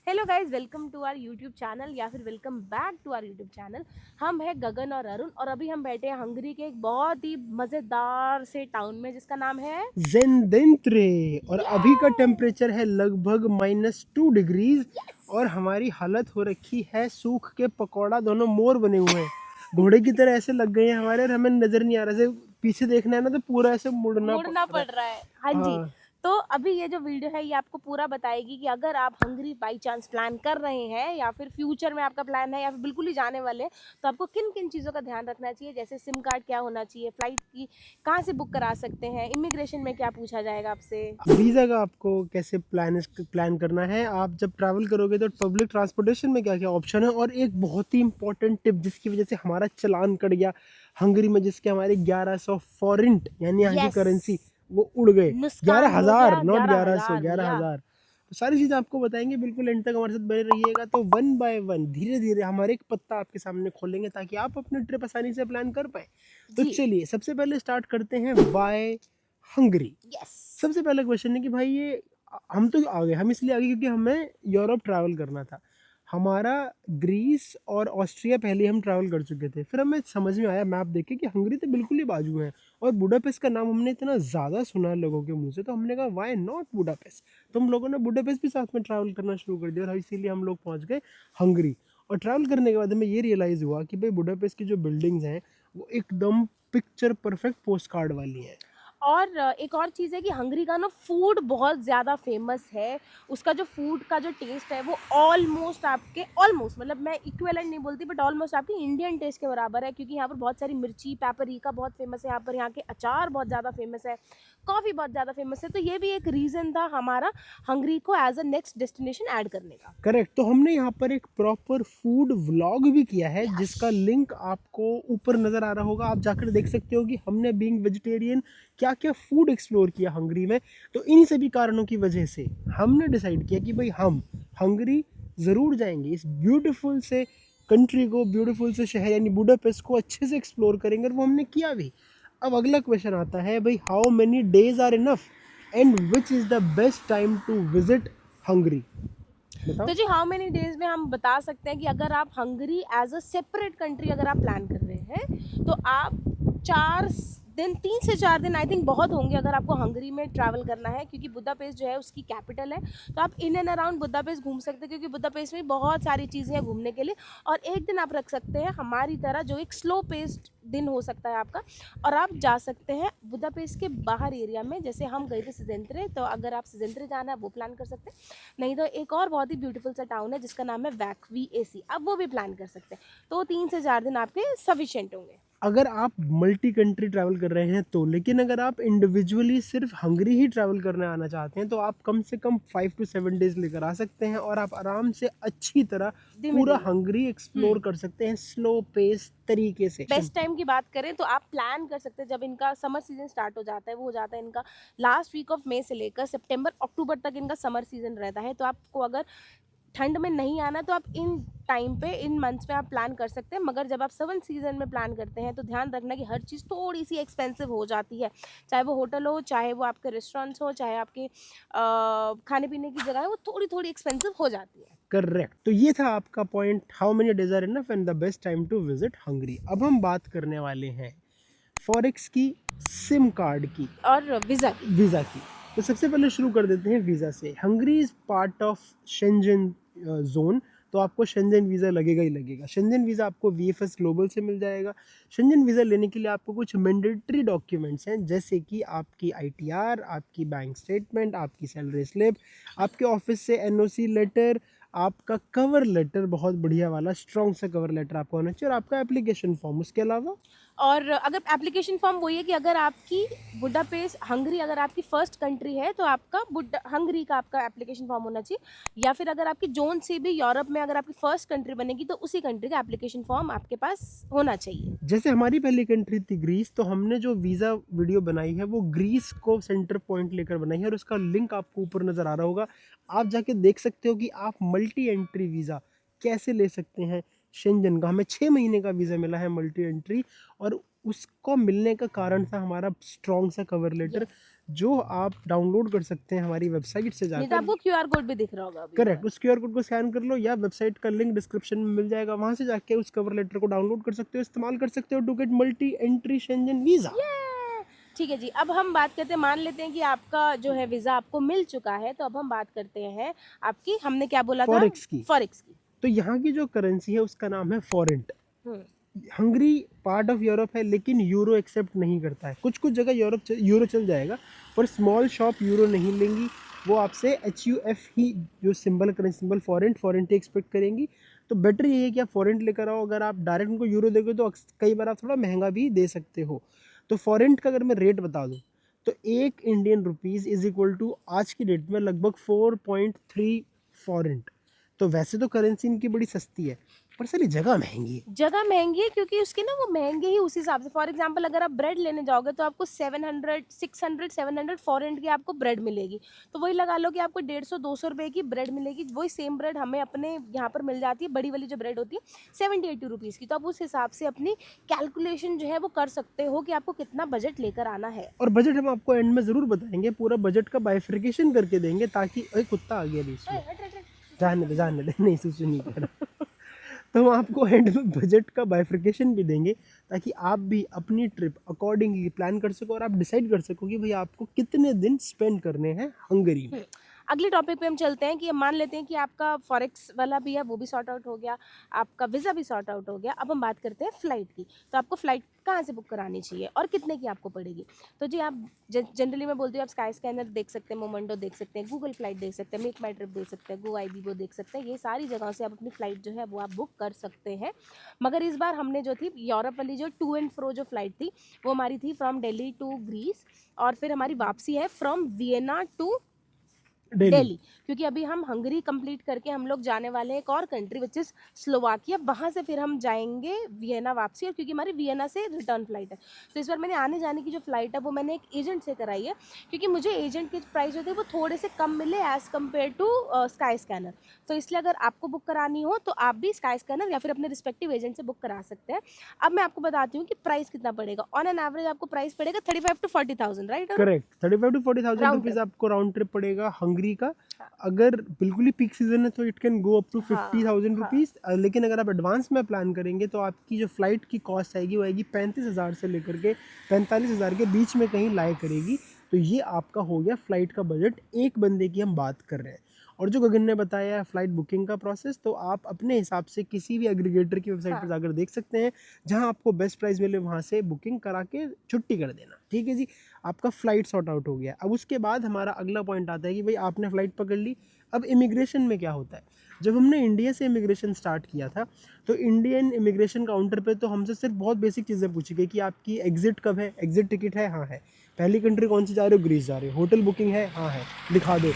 Hello guys, welcome to our YouTube channel या फिर welcome back to our YouTube channel. हम हैं गगन और अरुण और अभी हम बैठे हैं हंगरी के एक बहुत ही मज़ेदार से टाउन में जिसका नाम है जेनदेंत्रे। और अभी का ये टेम्परेचर है लगभग -2 डिग्रीज। और हमारी हालत हो रखी है सूख के पकौड़ा, दोनों मोर बने हुए हैं घोड़े की तरह ऐसे लग गए हैं हमारे, और हमें नजर नहीं आ रहा। ऐसे पीछे देखना है ना तो पूरा ऐसे मुड़ना पड़ मुड़ना रहा है। पड़ रहा है। हाँ जी। हाँ, तो अभी ये जो वीडियो है ये आपको पूरा बताएगी कि अगर आप हंगरी बाई चांस प्लान कर रहे हैं या फिर फ्यूचर में आपका प्लान है या फिर बिल्कुल ही जाने वाले हैं, तो आपको किन किन चीज़ों का ध्यान रखना चाहिए। जैसे सिम कार्ड क्या होना चाहिए, फ्लाइट की कहाँ से बुक करा सकते हैं, इमिग्रेशन में क्या पूछा जाएगा आपसे। वीज़ा का आपको कैसे प्लान करना है, आप जब ट्रैवल करोगे तो पब्लिक ट्रांसपोर्टेशन में क्या क्या ऑप्शन है, और एक बहुत ही इंपॉर्टेंट टिप जिसकी वजह से हमारा चालान कट गया हंगरी में, जिसके हमारे 1100 फॉरेंट यानी यहाँ की यस, करेंसी वो उड़ गए। नुकसान ग्यारह हो हजार गया नॉट 1100, 11,000 भैया। 11,000। तो सारी चीज़ें आपको बताएंगे, बिल्कुल एंड तक हमारे साथ बने रहिएगा। तो वन बाय वन धीरे धीरे हम हर एक पत्ता आपके सामने खोलेंगे ताकि आप अपनी ट्रिप आसानी से प्लान कर पाए। तो जी। चलिए सबसे पहले स्टार्ट करते हैं बाय हंगरी। यस। सबसे पहला क्वेश्चन है कि भाई ये हम तो आ गए, हम इसलिए आ गए क्योंकि हमें यूरोप ट्रैवल करना था। हमारा ग्रीस और ऑस्ट्रिया पहले हम ट्रैवल कर चुके थे, फिर हमें समझ में आया मैप देख के कि हंगरी तो बिल्कुल ही बाजू है। और बुडापेस्ट का नाम हमने इतना ज़्यादा सुना है लोगों के मुंह से, तो हमने कहा वाई नॉट बुडापेस्ट। तो हम लोगों ने बुडापेस्ट भी साथ में ट्रैवल करना शुरू कर दिया, और इसीलिए हम लोग पहुँच गए हंगरी। और ट्रैवल करने के बाद हमें ये रियलाइज़ हुआ कि भाई बुडापेस्ट की जो बिल्डिंग्स हैं वो एकदम पिक्चर परफेक्ट पोस्ट कार्ड वाली हैं। और एक और चीज़ है कि हंगरी का ना फूड बहुत ज़्यादा फेमस है। उसका जो फूड का जो टेस्ट है वो ऑलमोस्ट आपके ऑलमोस्ट मतलब मैं इक्विवेलेंट नहीं बोलती बट ऑलमोस्ट आपके इंडियन टेस्ट के बराबर है, क्योंकि यहाँ पर बहुत सारी मिर्ची पेपरिका बहुत फेमस है। यहाँ पर यहाँ के अचार बहुत ज़्यादा फेमस है, कॉफ़ी बहुत ज़्यादा फेमस है। तो ये भी एक रीज़न था हमारा हंगरी को as a next destination add करने का। करेक्ट। तो हमने यहाँ पर एक प्रॉपर फूड व्लॉग भी किया है यस। जिसका लिंक आपको ऊपर नज़र आ रहा होगा, आप जाकर देख सकते हो कि हमने बीइंग वेजिटेरियन क्या क्या फूड एक्सप्लोर किया हंगरी में। तो इन्हीं सभी कारणों की वजह से हमने डिसाइड किया कि भाई हम हंगरी ज़रूर जाएंगे, इस ब्यूटीफुल से कंट्री को, ब्यूटीफुल से शहर यानी बुडापेस्ट को अच्छे से एक्सप्लोर करेंगे, और वो हमने किया भी। अब अगला क्वेश्चन आता है भाई, how many days are enough and which is the best time to visit Hungary, बताओ। तो जी हाउ मेनी डेज में हम बता सकते हैं कि अगर आप Hungary as a separate country अगर आप प्लान कर रहे हैं तो आप 4 दिन 3 से 4 दिन आई थिंक बहुत होंगे अगर आपको हंगरी में ट्रैवल करना है, क्योंकि बुदापेस्ट जो है उसकी कैपिटल है। तो आप इन एंड अराउंड बुदापेस्ट घूम सकते हैं, क्योंकि बुदापेस्ट में बहुत सारी चीज़ें हैं घूमने के लिए। और एक दिन आप रख सकते हैं हमारी तरह जो एक स्लो पेस्ड दिन हो सकता है आपका, और आप जा सकते हैं बुदापेस्ट के बाहर एरिया में। जैसे हम गए थे सिजेंट्रे, तो अगर आप सिजेंट्रे जाना है वो प्लान कर सकते हैं। नहीं तो एक और बहुत ही ब्यूटीफुल सा टाउन है जिसका नाम है वैक्वी एसी, आप वो भी प्लान कर सकते हैं। तो 3 से 4 दिन आपके सफिशिएंट होंगे। अगर आप मल्टी कंट्री ट्रैवल कर रहे हैं तो, लेकिन अगर आप इंडिविजुअली सिर्फ हंगरी ही ट्रैवल करने आना चाहते हैं तो आप कम से कम 5 to 7 डेज लेकर आ सकते हैं, और आप आराम से अच्छी तरह धीमे पूरा धीमे। हंगरी एक्सप्लोर कर सकते हैं स्लो पेस तरीके से। बेस्ट टाइम की बात करें तो आप प्लान कर सकते हैं जब इनका समर सीजन स्टार्ट हो जाता है, वो हो जाता है इनका लास्ट वीक ऑफ मई से लेकर सितंबर अक्टूबर तक इनका समर सीजन रहता है। तो आपको अगर ठंड में नहीं आना तो आप इन टाइम पे इन मंथ्स में आप प्लान कर सकते हैं। मगर जब आप 7 सीजन में प्लान करते हैं तो ध्यान रखना कि हर चीज़ थोड़ी सी एक्सपेंसिव हो जाती है, चाहे वो होटल हो, चाहे वो आपके रेस्टोरेंट्स हो, चाहे आपके खाने पीने की जगह है, वो थोड़ी थोड़ी एक्सपेंसिव हो जाती है। करेक्ट। तो ये था आपका point, how many days are enough and the best time to visit Hungary. अब हम बात करने वाले हैं फॉरेक्स की, सिम कार्ड की, और वीज़ा की। वीज़ा की। तो सबसे पहले शुरू कर देते हैं वीज़ा से। Hungary is part of Schengen zone, तो आपको शेंजन वीज़ा लगेगा ही लगेगा। शेंजन वीज़ा आपको वीएफएस ग्लोबल से मिल जाएगा। शेंजन वीज़ा लेने के लिए आपको कुछ मैंडेटरी डॉक्यूमेंट्स हैं, जैसे कि आपकी आईटीआर, आपकी बैंक स्टेटमेंट, आपकी सैलरी स्लिप, आपके ऑफिस से एनओसी लेटर, आपका कवर लेटर, बहुत बढ़िया वाला स्ट्रॉन्ग सा कवर लेटर आपको होना चाहिए, और आपका एप्लीकेशन फॉर्म। उसके अलावा और अगर एप्लीकेशन फॉर्म वही है कि अगर आपकी बुडापेस्ट हंगरी अगर आपकी फर्स्ट कंट्री है तो आपका बुडा हंगरी का आपका एप्लीकेशन फॉर्म होना चाहिए, या फिर अगर आपकी जोन से भी यूरोप में अगर आपकी फर्स्ट कंट्री बनेगी तो उसी कंट्री का एप्लीकेशन फॉर्म आपके पास होना चाहिए। जैसे हमारी पहली कंट्री थी ग्रीस, तो हमने जो वीज़ा वीडियो बनाई है वो ग्रीस को सेंटर पॉइंट लेकर बनाई है, और उसका लिंक आपको ऊपर नज़र आ रहा होगा। आप जाके देख सकते हो कि आप मल्टी एंट्री वीज़ा कैसे ले सकते हैं शेंजन का। हमें 6 महीने का वीज़ा मिला है मल्टी एंट्री, और उसको मिलने का कारण था हमारा स्ट्रॉन्ग सा कवर लेटर, जो आप डाउनलोड कर सकते हैं हमारी वेबसाइट से नहीं तो जाकर। आपको क्यूआर कोड भी दिख रहा होगा अभी। करेक्ट, उस क्यूआर कोड को स्कैन कर लो या वेबसाइट का लिंक डिस्क्रिप्शन में मिल जाएगा, वहां से जाके उस कवर लेटर को डाउनलोड कर सकते हो, इस्तेमाल कर सकते हो to get multi entry Schengen visa. ठीक है जी, अब हम बात करते हैं, मान लेते हैं कि आपका जो है वीज़ा आपको मिल चुका है, तो अब हम बात करते हैं आपकी, हमने क्या बोला था, फॉरेक्स की। फॉरेक्स की। तो यहाँ की जो करेंसी है उसका नाम है फॉरेंट। हम्म, हंगरी पार्ट ऑफ यूरोप है लेकिन यूरो एक्सेप्ट नहीं करता है। कुछ कुछ जगह यूरो चल जाएगा, पर स्मॉल शॉप यूरो नहीं लेंगी, वो आपसे HUF ही जो सिंबल करेंसी सिंबल फॉरेंट ही एक्सपेक्ट करेंगी। तो बेटर ये है कि आप फॉरेंट लेकर आओ। अगर आप डायरेक्ट उनको यूरो दोगे तो कई बार आप थोड़ा महंगा भी दे सकते हो। तो फॉरेंट का अगर मैं रेट बता दूँ तो 1 Indian rupees is equal to आज की डेट में लगभग 4.3 फॉरेंट। तो वैसे तो करेंसी इनकी बड़ी सस्ती है, पर सारी जगह महंगी है। जगह महंगी है क्योंकि उसके ना वो महंगे ही उस हिसाब से। फॉर एग्जांपल अगर आप ब्रेड लेने जाओगे तो आपको 700 600 700 फॉरेंट की आपको ब्रेड मिलेगी। तो वही लगा लो कि आपको 150-200 रुपए की ब्रेड मिलेगी। वही सेम ब्रेड हमें अपने यहाँ पर मिल जाती है, बड़ी वाली जो ब्रेड होती है 70-80 रुपीज़ की। तो आप उस हिसाब से अपनी कैलकुलेशन जो है वो कर सकते हो कि आपको कितना बजट लेकर आना है। और बजट हम आपको एंड में ज़रूर बताएंगे, पूरा बजट का बाइफिकेशन करके देंगे, ताकि एक कुत्ता आ गया बीच में, जाने दे नहीं सूची नहीं कर रहा। तो हम आपको एंड में बजट का बाइफिकेशन भी देंगे, ताकि आप भी अपनी ट्रिप अकॉर्डिंगली प्लान कर सको और आप डिसाइड कर सको कि भाई आपको कितने दिन स्पेंड करने हैं हंगरी में। अगले टॉपिक पे हम चलते हैं कि मान लेते हैं कि आपका फॉरेक्स वाला भी है, वो भी सॉर्ट आउट हो गया, आपका वीज़ा भी सॉर्ट आउट हो गया। अब हम बात करते हैं फ़्लाइट की। तो आपको फ़्लाइट कहाँ से बुक करानी चाहिए और कितने की आपको पड़ेगी। तो जी आप जनरली मैं बोलती हूँ, आप स्काई स्कैनर देख सकते हैं, मोमेंटो देख सकते हैं, गूगल फ्लाइट देख सकते हैं, मेक माई ट्रिप देख सकते हैं, गो IBIBO देख सकते हैं। ये सारी जगहों से आप अपनी फ़्लाइट जो है वो आप बुक कर सकते हैं। मगर इस बार हमने जो थी यूरोप वाली जो टू एंड फ्रो जो फ़्लाइट थी वो हमारी थी फ्रॉम दिल्ली टू ग्रीस, और फिर हमारी वापसी है फ्रॉम वियना टू दिल्ली, क्योंकि अभी हम हंगरी कंप्लीट करके हम लोग जाने वाले हैं एक और कंट्री विच इज़ स्लोवाकिया। वहाँ से फिर हम जाएंगे वियना वापसी, और क्योंकि हमारी वियना से रिटर्न फ्लाइट है। तो इस बार मैंने आने जाने की जो फ़्लाइट है वो मैंने एक एजेंट से कराई है, क्योंकि मुझे एजेंट के प्राइस जो थे वो थोड़े से कम मिले as compared to Skyscanner. तो इसलिए अगर आपको बुक करानी हो तो आप भी स्काई स्कैनर या फिर अपने रिस्पेक्टिव एजेंट से बुक करा सकते हैं। अब मैं आपको बताती हूँ कि प्राइस कितना पड़ेगा। ऑन एन एवरेज आपको प्राइस पड़ेगा 35 to 40,000, right? Correct, 35 to 40,000 Round rupees trip। आपको राउंड ट्रिप पड़ेगा हंगरी का। अगर बिल्कुल ही पीक सीजन है तो it can go up to 50,000 rupees. लेकिन अगर आप एडवांस में प्लान करेंगे तो आपकी जो फ्लाइट की कॉस्ट आएगी वो आएगी 35,000 से लेकर के 45,000 के बीच में कहीं लाया करेगी। तो ये आपका हो गया फ्लाइट का बजट, एक बंदे की हम बात कर रहे हैं। और जो गगन ने बताया है फ्लाइट बुकिंग का प्रोसेस, तो आप अपने हिसाब से किसी भी एग्रीगेटर की वेबसाइट पर जाकर देख सकते हैं, जहां आपको बेस्ट प्राइस मिले वहां से बुकिंग करा के छुट्टी कर देना। ठीक है जी, आपका फ्लाइट सॉर्ट आउट हो गया। अब उसके बाद हमारा अगला पॉइंट आता है कि भाई आपने फ़्लाइट पकड़ ली, अब इमिग्रेशन में क्या होता है। जब हमने इंडिया से इमिग्रेशन स्टार्ट किया था तो इंडियन इमिग्रेशन काउंटर पे तो हमसे सिर्फ बहुत बेसिक चीज़ें पूछी गई कि आपकी एग्जिट कब है, एग्जिट टिकट है, हाँ है, पहली कंट्री कौन सी जा रहे हो, ग्रीस जा रहे हो, होटल बुकिंग है, हाँ है, दिखा दो।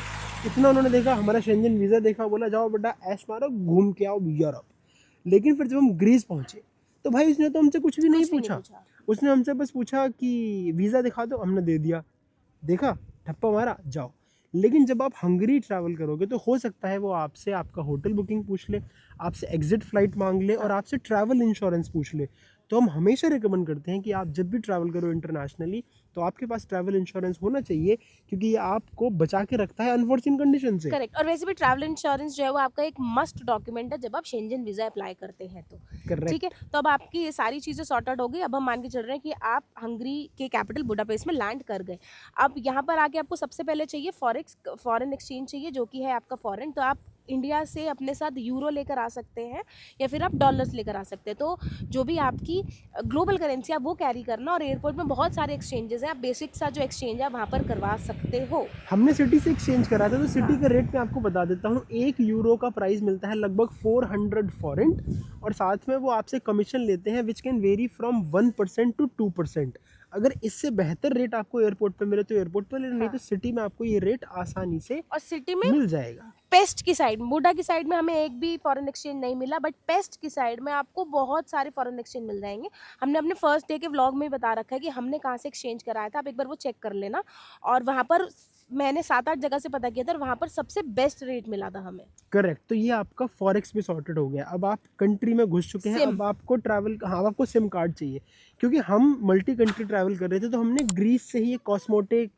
इतना उन्होंने देखा, हमारा शेंजन वीज़ा देखा, बोला जाओ बेटा ऐश मारो घूम के आओ यूरोप। लेकिन फिर जब हम ग्रीस पहुँचे तो भाई उसने तो हमसे कुछ भी नहीं पूछा। उसने हमसे बस पूछा कि वीज़ा दिखा दो, हमने दे दिया, देखा, ठप्पा मारा, जाओ। लेकिन जब आप हंगरी ट्रैवल करोगे तो हो सकता है वो आपसे आपका होटल बुकिंग पूछ ले, आपसे एग्जिट फ्लाइट मांग ले और आपसे ट्रैवल इंश्योरेंस पूछ ले। तो हम हमेशा रिकमेंड करते हैं कि आप जब भी ट्रैवल करो इंटरनेशनली तो आपके पास ट्रैवल इंश्योरेंस होना चाहिए, क्योंकि ये आपको बचा के रखता है अनफॉर्चुन कंडीशन से। करेक्ट। और वैसे भी ट्रैवल इंश्योरेंस जो है वो आपका एक मस्ट डॉक्यूमेंट है जब आप शेंजन वीज़ा अप्लाई करते हैं तो। करेक्ट। ठीक है, तो अब आपकी ये सारी चीज़ें सॉर्ट आउट हो गई। अब हम मान के चल रहे हैं कि आप हंगरी के कैपिटल बुडापेस्ट में लैंड कर गए। अब यहाँ पर आके आपको सबसे पहले चाहिए फॉरेन एक्सचेंज चाहिए, जो कि है आपका फॉरेन। तो आप इंडिया से अपने साथ यूरो लेकर आ सकते हैं या फिर आप डॉलर्स लेकर आ सकते हैं। तो जो भी आपकी ग्लोबल करेंसी आप वो कैरी करना, और एयरपोर्ट में बहुत सारे एक्सचेंजेस हैं, आप बेसिक सा जो एक्सचेंज है वहाँ पर करवा सकते हो। हमने सिटी से एक्सचेंज करा था, तो सिटी का रेट मैं आपको बता देता हूँ। 1 यूरो का प्राइस मिलता है लगभग 400 फॉरेंट, और साथ में वो आपसे कमीशन लेते हैं which can very from 1% to 2%। अगर इससे बेहतर रेट आपको एयरपोर्ट पे मिले तो एयरपोर्ट पे ले, नहीं तो सिटी में आपको ये रेट आसानी से और सिटी में मिल जाएगा। पेस्ट की साइड, बूडा की साइड में हमें एक भी फॉरेन एक्सचेंज नहीं मिला, बट पेस्ट की साइड में आपको बहुत सारे फॉरेन एक्सचेंज मिल जाएंगे। हमने अपने फर्स्ट डे के व्लॉग में बता रखा है कि हमने कहाँ से एक्सचेंज कराया था, आप एक बार वो चेक कर लेना। और वहाँ पर मैंने 7-8 जगह से पता किया था और वहाँ पर सबसे बेस्ट रेट मिला था हमें। करेक्ट। तो ये आपका फॉरेक्स भी सॉर्टेड हो गया। अब आप कंट्री में घुस चुके हैं, सिम। अब आपको ट्रैवल, हाँ, अब आपको सिम कार्ड चाहिए। क्योंकि हम मल्टी कंट्री ट्रैवल कर रहे थे तो हमने ग्रीस से ही एक कॉस्मोटिक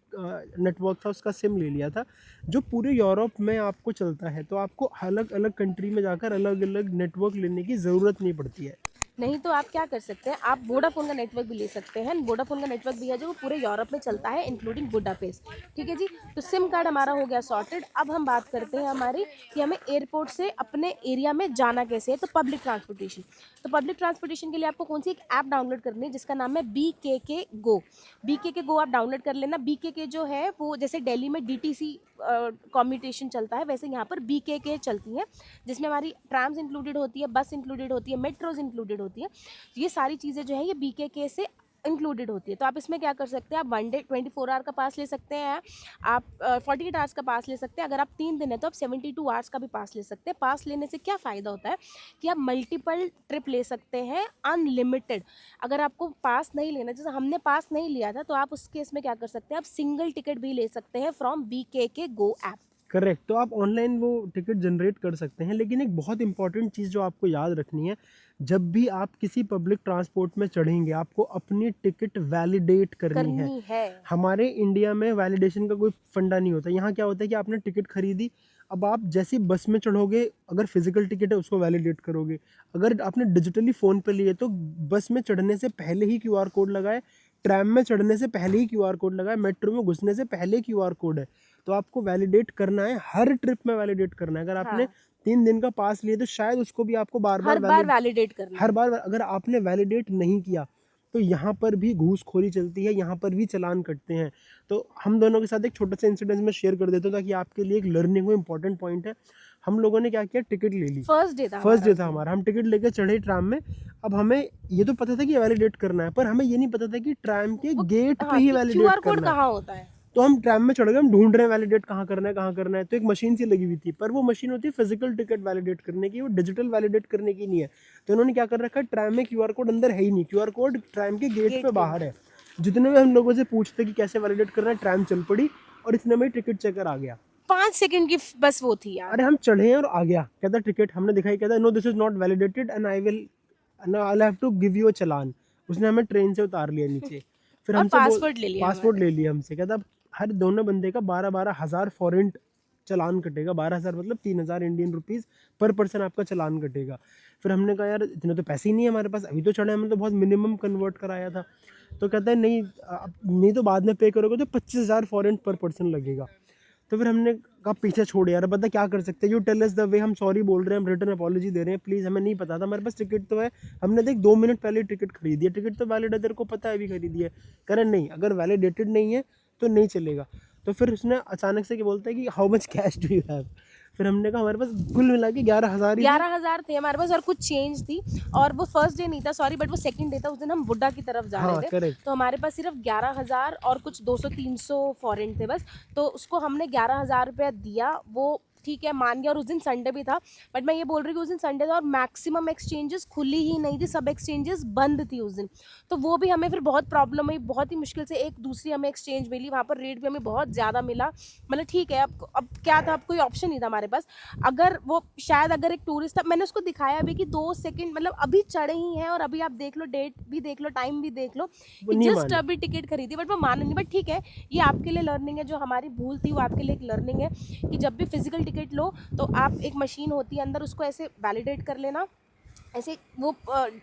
नेटवर्क था, उसका सिम ले लिया था जो पूरे यूरोप में आपको चलता है। तो आपको अलग अलग कंट्री में जाकर अलग अलग नेटवर्क लेने की ज़रूरत नहीं पड़ती है। नहीं तो आप क्या कर सकते हैं, आप वोडाफोन का नेटवर्क भी ले सकते हैं। वोडाफोन का नेटवर्क भी है जो पूरे यूरोप में चलता है इंक्लूडिंग बुडापेस्ट। ठीक है जी, तो सिम कार्ड हमारा हो गया सॉर्टेड। अब हम बात करते हैं हमारी कि हमें एयरपोर्ट से अपने एरिया में जाना कैसे है। तो पब्लिक ट्रांसपोर्टेशन, तो पब्लिक ट्रांसपोर्टेशन के लिए आपको कौन सी एक ऐप डाउनलोड करनी है जिसका नाम है BKK गो। BKK गो आप डाउनलोड कर लेना। BKK जो है वो जैसे दिल्ली में DTC कम्यूटेशन चलता है, वैसे यहाँ पर BKK चलती है, जिसमें हमारी ट्राम्स इंक्लूडेड होती है, बस इंक्लूडेड होती है, मेट्रोज इंक्लूडेड होती है। ये सारी चीज़ें जो है ये BKK से इंक्लूडेड होती है। तो आप इसमें क्या कर सकते हैं, आप 1 डे 24 आवर का पास ले सकते हैं, आप 48 आवर्स का पास ले सकते हैं। अगर आप 3 दिन है तो आप 72 आवर्स का भी पास ले सकते हैं। पास लेने से क्या फ़ायदा होता है कि आप मल्टीपल ट्रिप ले सकते हैं अनलिमिटेड। अगर आपको पास नहीं लेना, जैसे हमने पास नहीं लिया था, तो आप उस केस में क्या कर सकते हैं, आप सिंगल टिकट भी ले सकते हैं from BKK go app. Correct. तो आप ऑनलाइन वो टिकट जनरेट कर सकते हैं। लेकिन एक बहुत इंपॉर्टेंट चीज़ जो आपको याद रखनी है, जब भी आप किसी पब्लिक ट्रांसपोर्ट में चढ़ेंगे आपको अपनी टिकट वैलिडेट करनी है। हमारे इंडिया में वैलिडेशन का कोई फंडा नहीं होता। यहाँ क्या होता है कि आपने टिकट खरीदी, अब आप जैसे बस में चढ़ोगे, अगर फिजिकल टिकट है उसको वैलिडेट करोगे। अगर आपने डिजिटली फ़ोन पे लिए तो बस में चढ़ने से पहले ही QR कोड लगाए, ट्रैम में चढ़ने से पहले ही QR कोड लगाए, मेट्रो में घुसने से पहले QR कोड है। तो आपको वैलिडेट करना है, हर ट्रिप में वैलिडेट करना है। अगर आपने 3 दिन का पास लिए तो शायद उसको भी आपको बार बार वैलिडेट करना है। हर बार अगर आपने वैलिडेट नहीं किया तो यहाँ पर भी घूसखोरी चलती है, यहाँ पर भी चालान कटते हैं। तो हम दोनों के साथ एक छोटा सा इंसिडेंस में शेयर कर देता हूँ ताकि आपके लिए एक लर्निंग हो, इंपॉर्टेंट पॉइंट है। हम लोगों ने क्या किया, टिकट ले ली। फर्स्ट डे था हमारा। हम टिकट लेकर चढ़े ट्राम में। अब हमें ये तो पता था कि वैलिडेट करना है, पर हमें ये नहीं पता था कि ट्राम के गेट पे ही वैलिडेट QR कोड करना है। कहाँ होता है। तो हम ट्रैम में चढ़ गए, हम ढूंढ रहे हैं वैलिडेट कहाँ करना है। तो एक मशीन सी लगी हुई थी, पर वो मशीन होती है फिजिकल टिकट वैलिडेट करने की, वो डिजिटल वैलिडेट करने की नहीं है। तो उन्होंने क्या कर रखा है, ट्रैम में QR कोड अंदर है ही नहीं, QR कोड ट्रैम के गेट पे बाहर है। जितने भी हम लोगों से पूछते कि कैसे वैलिडेट करना है, ट्रैम चल पड़ी और इतने में टिकट चेकर आ गया। 5 सेकंड की बस वो थी यार। अरे हम चढ़े और आ गया, कहता टिकट हमने दिखाई, कहता no this is not validated and I have to give you a challan. उसने हमें ट्रेन से उतार लिया नीचे। फिर हमसे पासपोर्ट ले लिया हमसे। कहता हर दोनों बंदे का 12-12 हज़ार फॉरेन चालान कटेगा। 12,000 मतलब 3,000 इंडियन रुपीज़ पर पर्सन आपका चालान कटेगा। फिर हमने कहा यार इतने तो पैसे ही नहीं है हमारे पास, अभी तो चढ़े, हमने तो बहुत मिनिमम कन्वर्ट कराया था। तो कहता है नहीं तो बाद में पे करोगे तो 25,000 फॉरेन पर पर्सन लगेगा। तो फिर हमने कहा पीछे छोड़ यार, बता क्या कर सकते हैं, you tell us the way, हम सॉरी बोल रहे हैं, हम रिटर्न अपॉलॉजी दे रहे हैं, प्लीज़, हमें नहीं पता था, हमारे पास टिकट तो है, हमने देख 2 मिनट पहले टिकट खरीदी है, टिकट तो वैलिड है, तेरे को पता है अभी खरीदी है। कह रहे नहीं, अगर वैलिडेटेड नहीं है तो नहीं चलेगा। तो फिर उसने अचानक से क्या बोलता है कि how much cash do you have. फिर हमने कहा हमारे पास कुल मिला के 11,000 थे हमारे पास और कुछ चेंज थी। और वो फर्स्ट डे नहीं था, सॉरी, बट वो सेकंड डे था। उस दिन हम बुड्ढा की तरफ जा रहे थे। करेक्ट। तो हमारे पास सिर्फ 11,000 और कुछ 200-300 फॉरेन थे बस। तो उसको हमने 11,000 रुपया दिया। वो ठीक है मान गया। और उस दिन संडे भी था, बट मैं ये बोल रही हूँ कि उस दिन संडे था और मैक्सिमम एक्सचेंजेस खुली ही नहीं थी, सब एक्सचेंजेस बंद थी उस दिन। तो वो भी हमें फिर बहुत प्रॉब्लम हुई, बहुत ही मुश्किल से एक दूसरी हमें एक्सचेंज मिली। वहाँ पर रेट भी हमें बहुत ज़्यादा मिला। मतलब ठीक है, अब क्या था, अब कोई ऑप्शन नहीं था हमारे पास। अगर वो शायद अगर एक टूरिस्ट था, मैंने उसको दिखाया भी कि 2 सेकंड, मतलब अभी चढ़े ही हैं और अभी आप देख लो, डेट भी देख लो, टाइम भी देख लो, जस्ट अभी टिकट खरीदी, बट वो माना नहीं। बट ठीक है, ये आपके लिए लर्निंग है। जो हमारी भूल थी वो आपके लिए एक लर्निंग है कि जब भी फिजिकल टिकट लो तो आप, एक मशीन होती है अंदर, उसको ऐसे वैलिडेट कर लेना। ऐसे वो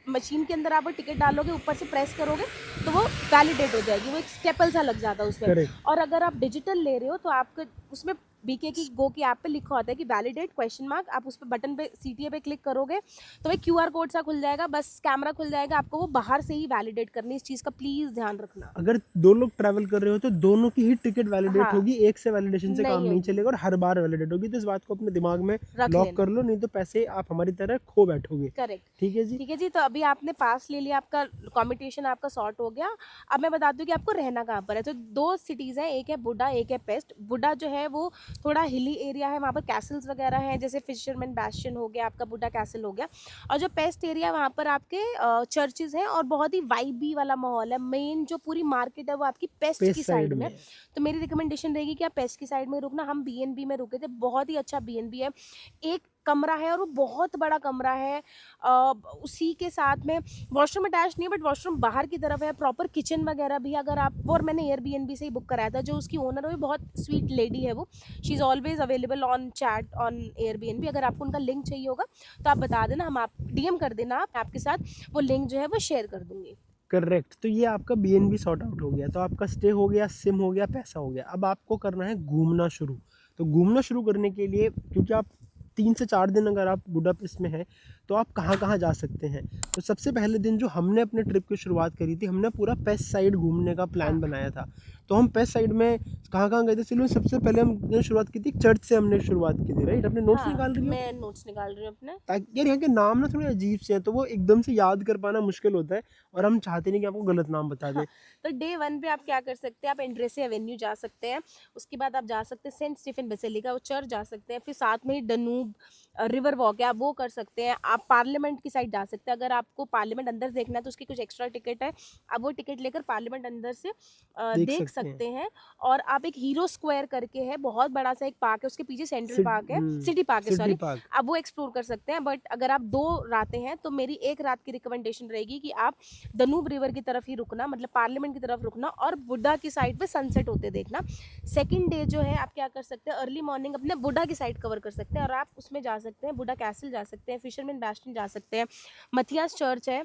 मशीन के अंदर आप वो टिकट डालोगे, ऊपर से प्रेस करोगे तो वो वैलिडेट हो जाएगी। वो एक स्टेपल सा लग जाता है उसमें। और अगर आप डिजिटल ले रहे हो तो आपको उसमें BKK गो की ऐप पे लिखा होता है कि वैलिडेट क्वेश्चन मार्क। आप उस पर बटन पे CTA पे क्लिक करोगे तो एक QR कोड सा खुल जाएगा, बस कैमरा खुल जाएगा, आपको वो बाहर से ही वैलिडेट करनी। इस चीज़ का प्लीज़ ध्यान रखना। अगर 2 लोग ट्रैवल कर रहे हो तो दोनों की ही टिकट वैलिडेट होगी, एक से वैलिडेशन से काम नहीं चलेगा और हर बार वैलिडेट होगी। तो इस बात को अपने दिमाग में लॉक कर लो, नहीं तो पैसे आप हमारी तरह खो बैठोगे। करेक्ट। ठीक है जी। ठीक है जी। तो अभी आपने पास ले लिया, आपका कॉम्पिटिशन आपका सॉर्ट हो गया। अब मैं बता दूं कि आपको रहना कहाँ पर है। तो 2 सिटीज़ हैं, एक है बुडा, एक है पेस्ट। बुडा जो है वो थोड़ा हिली एरिया है, वहाँ पर कैसल्स वगैरह हैं, जैसे फिशरमैन बैस्टियन हो गया, आपका बुड्ढा कैसल हो गया। और जो पेस्ट एरिया है वहाँ पर आपके चर्चेज हैं और बहुत ही वाइबी वाला माहौल है। मेन जो पूरी मार्केट है वो आपकी पेस्ट की पेस्ट साइड साइड में में है। तो मेरी रिकमेंडेशन रहेगी कि आप पेस्ट की साइड में रुकना। हम बीएनबी में रुके थे, बहुत ही अच्छा बीएनबी है। एक कमरा है और वो बहुत बड़ा कमरा है। उसी के साथ में वॉशरूम अटैच नहीं है, बट वॉशरूम बाहर की तरफ है। प्रॉपर किचन वगैरह भी अगर आप, और मैंने एयरबीएनबी से ही बुक कराया था। जो उसकी ओनर है वो बहुत स्वीट लेडी है, वो she is always available on chat on Airbnb. अगर आपको उनका लिंक चाहिए होगा तो आप बता देना, हम आप डीएम कर देना, आप आपके साथ वो लिंक जो है वो शेयर कर दूंगी। करेक्ट। तो ये आपका बीएनबी सॉर्ट आउट हो गया, तो आपका स्टे हो गया, सिम हो गया, पैसा हो गया। अब आपको करना है घूमना शुरू। तो घूमना शुरू करने के लिए, क्योंकि आप 3 से 4 दिन अगर आप बुडापेस्ट में हैं तो आप कहाँ कहाँ जा सकते हैं। तो सबसे पहले दिन जो हमने अपने ट्रिप की शुरुआत करी थी, हमने पूरा पेस्ट साइड घूमने का प्लान बनाया था। तो हम पेस्ट साइड में कहाँ कहाँ गए थे, चलो सबसे पहले हमने शुरुआत की थी चर्च से, हमने शुरुआत की थी, राइट। अपने नोट्स निकाल रही हो? मैं नोट्स निकाल रही हूँ अपने, ताकि यार यहाँ के नाम ना थोड़े अजीब से हैं, तो वो एकदम से याद कर पाना मुश्किल होता है, और हम चाहते नहीं कि आपको गलत नाम बता दें। तो डे 1 पे आप क्या कर सकते हैं, आप एंड्रेसे एवेन्यू जा सकते हैं। उसके बाद आप जा सकते हैं सेंट स्टीफन बेसिलिका, वो चर्च जा सकते हैं। फिर साथ में ही डनूब रिवर वॉक है, आप वो कर सकते हैं। आप पार्लियामेंट की साइड जा सकते हैं। अगर आपको पार्लियामेंट अंदर देखना है तो उसकी कुछ एक्स्ट्रा टिकट है, आप वो टिकट लेकर पार्लियामेंट अंदर से देख सकते हैं। और आप एक हीरो स्क्वायर करके है, बहुत बड़ा सा एक पार्क है, उसके पीछे सेंट्रल पार्क है, सिटी पार्क है, सिटी सॉरी, पार्क। आप वो एक्सप्लोर कर सकते हैं। बट अगर आप 2 रातें हैं तो मेरी 1 रात की रिकमेंडेशन रहेगी कि आप दनूब रिवर की तरफ ही रुकना, मतलब पार्लियामेंट की तरफ रुकना, और बुड्ढा की साइड पे सनसेट होते देखना। सेकंड डे जो है आप क्या कर सकते हैं, अर्ली मॉर्निंग अपने बुड्ढा की साइड कवर कर सकते हैं, और आप उसमें जा सकते हैं, बुड्ढा कैसल जा सकते हैं, फिशरमैन बैस्टियन जा सकते हैं, मथियास चर्च है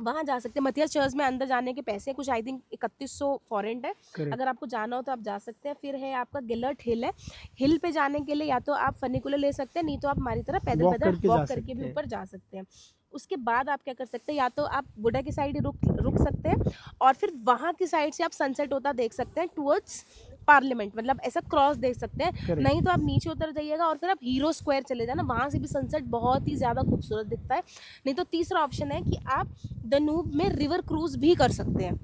वहाँ जा सकते हैं। मथियास चर्च में अंदर जाने के पैसे कुछ आई थिंक 3100 फॉरेन है। Correct. अगर आपको जाना हो तो आप जा सकते हैं। फिर है आपका गिलर्ट हिल है, हिल पे जाने के लिए या तो आप फनिकुलर ले सकते हैं, नहीं तो आप हमारी तरह पैदल Walk पैदल करके वॉक जा करके सकते भी हैं। ऊपर जा सकते हैं। उसके बाद आप क्या कर सकते हैं, या तो आप बुड्ढा की साइड ही रुक सकते हैं, और फिर वहाँ की साइड से आप सनसेट होता देख सकते हैं टुवर्ड्स पार्लियामेंट, मतलब ऐसा क्रॉस देख सकते हैं। Correct. नहीं तो आप नीचे उतर जाइएगा और फिर आप हीरो स्क्वायर चले जाना, वहाँ से भी सनसेट बहुत ही ज़्यादा खूबसूरत दिखता है। नहीं तो तीसरा ऑप्शन है कि आप दनूब में रिवर क्रूज भी कर सकते हैं,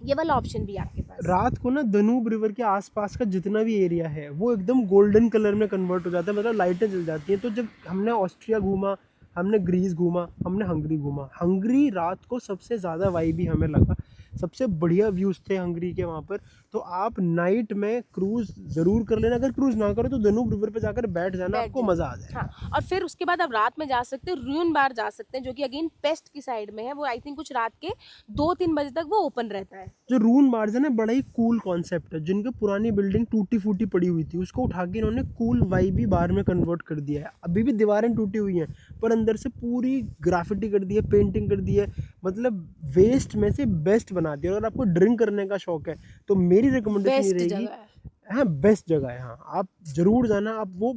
ये वाला ऑप्शन भी है आपके पास। रात को ना दनूब रिवर के आसपास का जितना भी एरिया है वो एकदम गोल्डन कलर में कन्वर्ट हो जाता है, मतलब लाइटें जल जाती हैं। तो जब हमने ऑस्ट्रिया घूमा, हमने ग्रीस घूमा, हमने हंगरी घूमा, हंगरी रात को सबसे ज़्यादा वाइबी हमें लगा, सबसे बढ़िया व्यूज़ थे हंगरी के वहाँ पर। तो आप नाइट में क्रूज़ ज़रूर कर लेना, अगर क्रूज़ ना करो तो दनूब रिवर पे जाकर बैठ जाना, आपको मज़ा आ जाएगा। हाँ, और फिर उसके बाद आप रात में जा सकते हैं, रूइन बार जा सकते हैं, जो कि अगेन पेस्ट की साइड में है। वो आई थिंक कुछ रात के 2-3 बजे तक वो ओपन रहता है। जो रून बार्स है ना, बड़ा ही कूल कॉन्सेप्ट है। जिनकी पुरानी बिल्डिंग टूटी फूटी पड़ी हुई थी, उसको उठा के इन्होंने कूल वाइबी बार में कन्वर्ट कर दिया है। अभी भी दीवारें टूटी हुई हैं, पर अंदर से पूरी ग्राफिटी कर दी है, पेंटिंग कर दी है, मतलब वेस्ट में से बेस्ट बना दिया। और अगर आपको ड्रिंक करने का शौक है तो मेरी रिकमेंडेशन ये रहेगी, हाँ बेस्ट जगह है, हाँ आप जरूर जाना। आप वो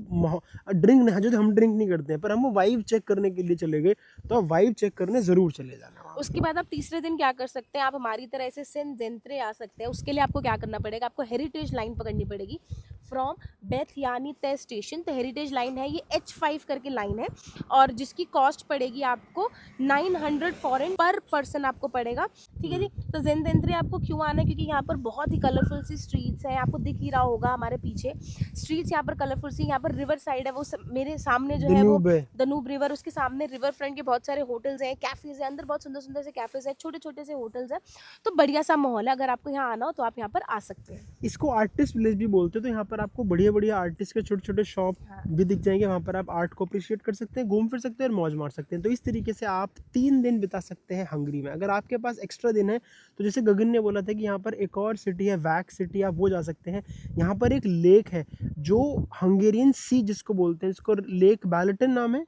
ड्रिंक नहीं, जो हम ड्रिंक नहीं करते हैं, पर हम वो वाइब चेक करने के लिए चले गए, तो आप वाइब चेक करने ज़रूर चले जाना। उसके बाद आप तीसरे दिन क्या कर सकते हैं, आप हमारी तरह ऐसे सेंट जेंत्रे आ सकते हैं। उसके लिए आपको क्या करना पड़ेगा, आपको हेरिटेज लाइन पकड़नी पड़ेगी फ्रॉम बेथयानी ते स्टेशन। तो हेरिटेज लाइन है, ये H5 करके लाइन है, और जिसकी कॉस्ट पड़ेगी आपको 900 फॉरेन पर पर्सन आपको पड़ेगा, ठीक है जी। तो जेंत्रे आपको क्यों आना है, क्योंकि यहाँ पर बहुत ही कलरफुल सी स्ट्रीट्स हैं, आपको दिख ही रहा होगा हमारे पीछे स्ट्रीट्स यहाँ पर कलरफुल सी। यहाँ पर रिवर साइड है, वो मेरे सामने जो है वो दनूब रिवर, उसके सामने रिवर फ्रंट के बहुत सारे होटल्स हैं, कैफेज हैं, अंदर बहुत सुंदर सुंदर से कैफेज हैं, छोटे छोटे से होटल्स हैं। तो बढ़िया सा माहौल है, अगर आपको यहाँ आना हो तो आप यहाँ पर आ सकते हैं। इसको आर्टिस्ट विलेज भी बोलते हैं। तो यहाँ पर आपको बढ़िया बढ़िया आर्टिस्ट के छोटे छोटे शॉप भी दिख जाएंगे, वहाँ पर आप आर्ट को अप्रिशिएट कर सकते हैं, घूम फिर सकते हैं और मौज मार सकते हैं। तो इस तरीके से आप 3 दिन बिता सकते हैं हंगरी में। अगर आपके पास एक्स्ट्रा दिन है तो जैसे गगन ने बोला था कि यहाँ पर एक और सिटी है वैक सिटी, आप वो जा सकते हैं। यहाँ पर एक लेक है जो हंगेरियन सी जिसको बोलते हैं, जिसको लेक बैलेटन नाम है,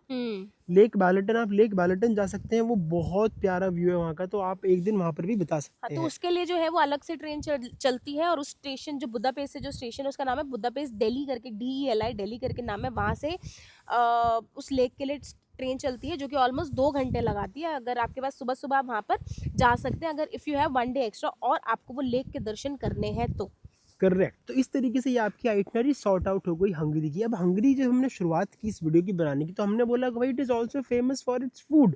लेक बैलेटन। आप लेक बैलेटन जा सकते हैं, वो बहुत प्यारा व्यू है वहाँ का, तो आप एक दिन वहाँ पर भी बिता सकते हैं। तो उसके लिए जो है वो अलग से ट्रेन चलती है, और उस स्टेशन जो बुदापेस्ट से जो स्टेशन है उसका नाम है बुदापेस्ट दिल्ली करके, DELI दिल्ली करके नाम है। वहाँ से उस लेक के लिए ट्रेन चलती है, जो कि ऑलमोस्ट 2 घंटे लगाती है। अगर आपके पास सुबह आप वहाँ पर जा सकते हैं, अगर if you have 1 day extra और आपको वो लेक के दर्शन करने हैं तो। करेक्ट। तो इस तरीके से ये आपकी आइटनरी सॉर्ट आउट हो गई हंगरी की। अब हंगरी जब हमने शुरुआत की इस वीडियो की बनाने की, तो हमने बोला कि भाई it is also famous for its food.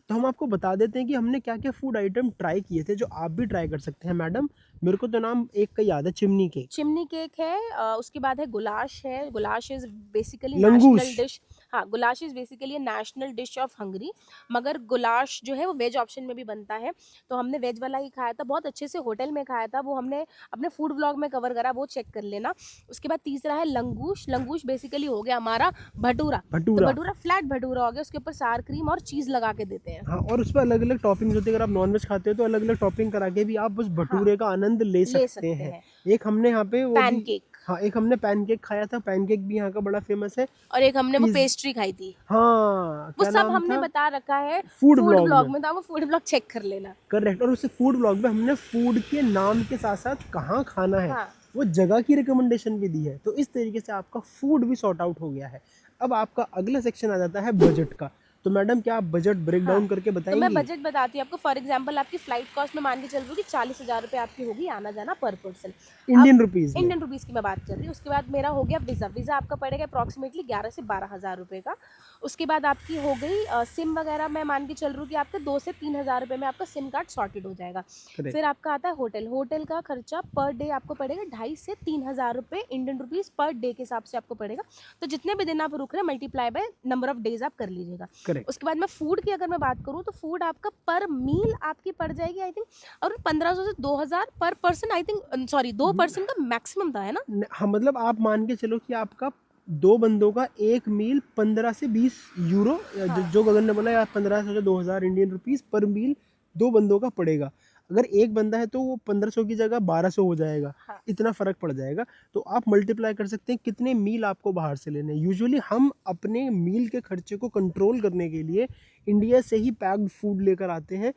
तो हम आपको बता देते हैं कि हमने क्या क्या फूड आइटम ट्राई किए थे जो आप भी ट्राई कर सकते हैं। मैडम, मेरे को तो नाम एक का याद है, चिमनी केक, चिमनी केक है, उसके बाद है गुलाश है। गुलाश इज बेसिकली लंगूश। National dish. हाँ, goulash is basically national dish of Hungary. मगर गुलाश जो है वो वेज ऑप्शन में भी बनता है, तो हमने वेज वाला ही खाया था, बहुत अच्छे से होटल में खाया था, वो हमने अपने फूड ब्लॉग में कवर करा, वो चेक कर लेना। उसके बाद तीसरा है लंगूश। लंगूश बेसिकली हो गया हमारा भटूरा। तो भटूरा। भटूरा फ्लैट भटूरा हो गया, उसके ऊपर सार क्रीम और चीज़ लगा के देते हैं। हाँ, और उस पर अलग अलग टॉपिंग्स होती है। अगर आप नॉनवेज खाते हो तो अलग अलग टॉपिंग करा के भी आप उस भटूरे का आनंद ले ले सकते सकते हैं। हैं। एक हमने यहाँ पे वो भी, पैनकेक, हाँ, एक हमने पैनकेक खाया था। पैनकेक भी यहाँ का बड़ा फेमस है। और एक हमने वो पिज़- पेस्ट्री खाई थी। हाँ, वो क्या सब नाम हमने था? बता रखा है फूड फूड ब्लॉग ब्लॉग में। में, तो आप वो फूड ब्लॉग चेक कर लेना। करेक्ट। और उस फूड ब्लॉग में हमने फूड के नाम के साथ साथ कहाँ खाना है, हाँ, वो जगह की रिकमेंडेशन भी दी है। तो इस तरीके से आपका फूड भी सॉर्ट आउट हो गया है। अब आपका अगला सेक्शन आ जाता है बजट का। तो मैडम, क्या आप बजट ब्रेक डाउन करके तो मैं बताएंगी? बजट बताती हूँ आपको। फॉर एग्जांपल आपकी फ्लाइट कॉस्ट में मान के चल रही हूँ कि 40,000 रुपये आपकी होगी आना जाना पर पर्सन। इंडियन रुपीज में। इंडियन रुपीज़ की मैं बात कर रही हूँ। उसके बाद मेरा हो गया वीज़ा। वीज़ा आपका पड़ेगा अप्रॉक्सीमेटली 11 से 12,000 रुपये का। उसके बाद आपकी हो गई सिम वगैरह, मैं मान के चल रही हूँ कि आपका 2 से 3,000 रुपये में आपका सिम कार्ड सॉर्टेड हो जाएगा। करेक्ट। फिर आपका आता है होटल। होटल का खर्चा पर डे आपको पड़ेगा 2,500 से 3,000 रुपये इंडियन रुपीज़ पर डे के हिसाब से आपको पड़ेगा। तो जितने भी दिन आप रुक रहे हैं multiply by number of days आप कर लीजिएगा। करेक्ट। उसके बाद मैं फूड की अगर मैं बात करूँ तो फूड आपका पर मील आपकी पड़ जाएगी आई थिंक और 1,500 से 2,000 पर person. I think sorry 2 person का मैक्सिमम था, है ना? हाँ, मतलब आप मान के चलो कि आपका 2 बंदों का एक मील 15 से 20 यूरो, जो गगन ने बोला, या 1500 से 2000 इंडियन रुपीस पर मील 2 बंदों का पड़ेगा। अगर एक बंदा है तो वो 1500 की जगह 1200 हो जाएगा। हाँ। इतना फर्क पड़ जाएगा। तो आप मल्टीप्लाई कर सकते हैं कितने मील आपको बाहर से लेने हैं। यूजुअली हम अपने मील के खर्चे को कंट्रोल करने के लिए इंडिया से ही पैक्ड फूड लेकर आते हैं।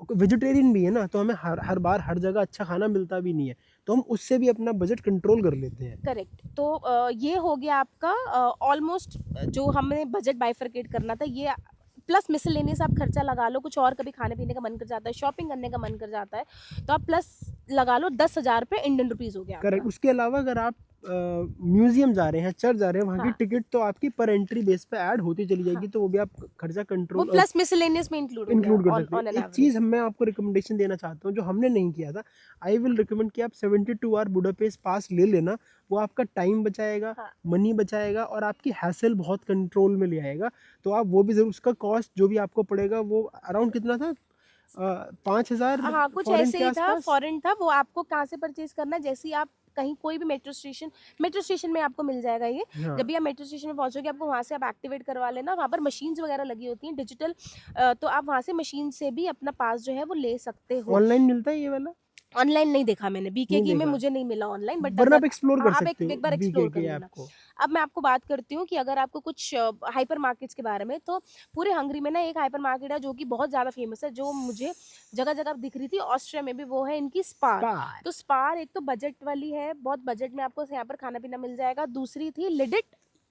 वेजिटेरियन भी है ना, तो हमें हर बार हर जगह अच्छा खाना मिलता भी नहीं है, तो हम उससे भी अपना बजट कंट्रोल कर लेते हैं। करेक्ट। तो ये हो गया आपका ऑलमोस्ट जो हमें बजट बाइफरकेट करना था ये। प्लस मिसलेनियस आप खर्चा लगा लो, कुछ और कभी खाने पीने का मन कर जाता है, शॉपिंग करने का मन कर जाता है, तो आप प्लस लगा लो 10,000 रुपये इंडियन रुपीज़ हो गया करेक्ट। आपका। उसके अलावा अगर आप म्यूजियम जा रहे हैं, चर्च जा रहे हैं, वहाँ की हाँ। टिकट तो आपकी पर एंट्री बेस पे ऐड होती चली जाएगी, हाँ। तो वो भी आप खर्चा वो कंट्रोल प्लस मिसलेनियस में इंक्लूड हो इंक्लूड कर गया सकते ऑन हैं। एन एक एवरेज। चीज़ मैं आपको रिकमेंडेशन देना चाहता हूँ जो हमने नहीं किया था। आई विल रिकमेंड कि आप 72 आवर बुडापेस्ट पास ले लेना। वो आपका टाइम बचाएगा, हाँ। मनी बचाएगा, और आपकी हैसल बहुत कंट्रोल में ले आएगा। तो आप वो भी ज़रूर, उसका कॉस्ट जो भी आपको पड़ेगा वो अराउंड कितना था, 5,000 हाँ, कुछ फॉरेन ऐसे के ही था, आसपास। फॉरेन था। वो आपको कहाँ से परचेज करना है, जैसे ही आप कहीं कोई भी मेट्रो स्टेशन में आपको मिल जाएगा ये। हाँ, जब भी आप मेट्रो स्टेशन में पहुंचोगे आपको वहाँ से आप एक्टिवेट करवा लेना। वहाँ पर मशीन्स वगैरह लगी होती हैं डिजिटल, तो आप वहाँ से मशीन से भी अपना पास जो है वो ले सकते हो। ऑनलाइन मिलता है ये वाला? ऑनलाइन नहीं देखा मैंने, बीके नहीं की में देखा, मुझे नहीं मिला ऑनलाइन, बट वरना अगर आप एक्सप्लोर कर आप सकते हो एक बार बीके एक्सप्लोर कर के लेना। ऐप को। अब मैं आपको बात करती हूँ कि अगर आपको कुछ हाइपर मार्केट्स के बारे में, तो पूरे हंगरी में ना एक हाइपर मार्केट है जो कि बहुत ज़्यादा फेमस है, जो मुझे जगह जगह दिख रही थी ऑस्ट्रिया में भी, वो है इनकी स्पार। स्पार। तो स्पार एक तो बजट वाली है, बहुत बजट में आपको यहाँ पर खाना पीना मिल जाएगा। दूसरी थी लिडिट,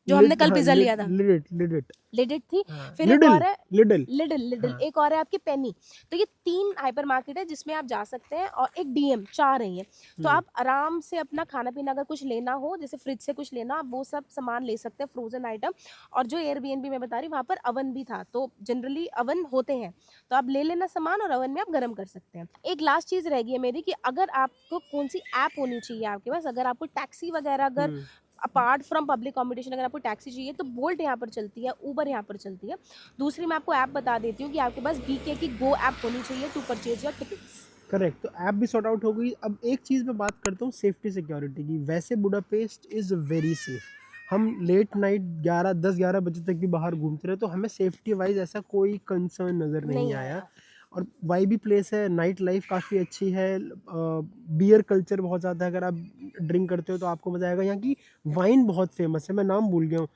जो हमने कल पिज्जा लिया था, लिडिट। लिडिट थी। हाँ, फिर एक और है लिडल। लिडल, लिडल हाँ। एक और है आपकी पेनी। तो ये 3 हाइपर मार्केट है जिसमें आप जा सकते हैं, और एक डीएम, 4 है ये। तो आप आराम से अपना खाना पीना अगर कुछ लेना हो, जैसे फ्रिज से कुछ लेना, आप वो सब सामान ले सकते हैं, फ्रोजन आइटम। और जो एयरबीएनबी मैं बता रही, वहाँ पर अवन भी था, तो जनरली अवन होते हैं, तो आप ले लेना सामान और अवन में आप गर्म कर सकते हैं। एक लास्ट चीज़ रह गई है मेरी कि अगर आपको कौन सी ऐप होनी चाहिए आपके पास, अगर आपको टैक्सी वगैरह, अगर अपार्ट फ्रॉम पब्लिक अकोमोडेशन अगर आपको टैक्सी चाहिए, तो बोल्ट यहाँ पर चलती है, ऊबर यहाँ पर चलती है। दूसरी मैं आपको ऐप बता देती हूँ कि आपके पास बीके की गो ऐप होनी चाहिए to purchase your tickets. Correct. तो ऐप भी सॉर्ट आउट हो गई। अब एक चीज़ मैं बात करता हूँ सेफ्टी सिक्योरिटी की। वैसे बुडापेस्ट इज़ वेरी सेफ। हम लेट नाइट 10-11 बजे तक भी बाहर घूमते रहे, तो हमें सेफ्टी वाइज ऐसा कोई कंसर्न नज़र नहीं आया। और वाइबी प्लेस है, नाइट लाइफ काफ़ी अच्छी है, बियर कल्चर बहुत ज़्यादा है। अगर आप ड्रिंक करते हो तो आपको मजा आएगा। यहाँ की वाइन बहुत फेमस है, मैं नाम भूल गया हूँ।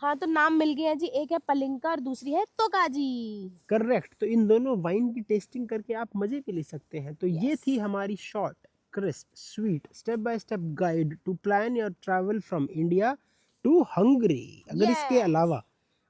हाँ, तो नाम मिल गया जी, एक है पलिंका और दूसरी है तोकाजी। करेक्ट। तो इन दोनों वाइन की टेस्टिंग करके आप मज़े भी ले सकते हैं। तो ये थी हमारी short, crisp, sweet, step by step guide to plan your travel from India to Hungary. अगर इसके अलावा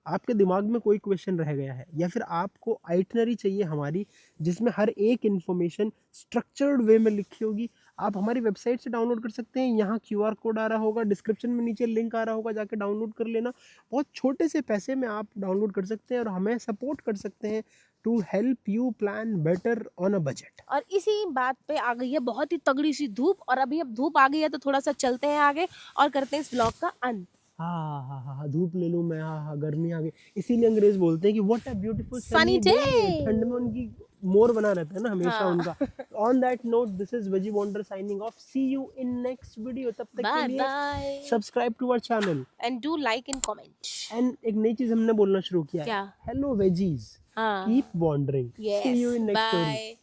आपके दिमाग में कोई क्वेश्चन रह गया है, या फिर आपको आइटनरी चाहिए हमारी जिसमें हर एक इन्फॉर्मेशन स्ट्रक्चर्ड वे में लिखी होगी, आप हमारी वेबसाइट से डाउनलोड कर सकते हैं। यहाँ QR कोड आ रहा होगा, डिस्क्रिप्शन में नीचे लिंक आ रहा होगा, जाके डाउनलोड कर लेना। बहुत छोटे से पैसे में आप डाउनलोड कर सकते हैं और हमें सपोर्ट कर सकते हैं to help you plan better on a budget. और इसी बात पे आ गई है बहुत ही तगड़ी सी धूप, और अभी अब धूप आ गई है तो थोड़ा सा चलते हैं आगे और करते हैं इस ब्लॉग का अंत। हाँ हाँ हाँ हाँ, धूप ले लूँ मैं, हाँ हाँ, गर्मी आ गई। इसीलिए अंग्रेज बोलते हैं कि what a beautiful Sunny day। ठंड में उनकी मोर बना रहता है ना हमेशा हाँ। उनका। On that note, this is veggie wonder signing off. See you in next video. तब तक के बाय लिए bye subscribe to our channel. And do like and comment. एंड एक नई चीज हमने बोलना शुरू किया है, क्या? हेलो वेजीज, हाँ, keep wandering. See you in next story. Bye.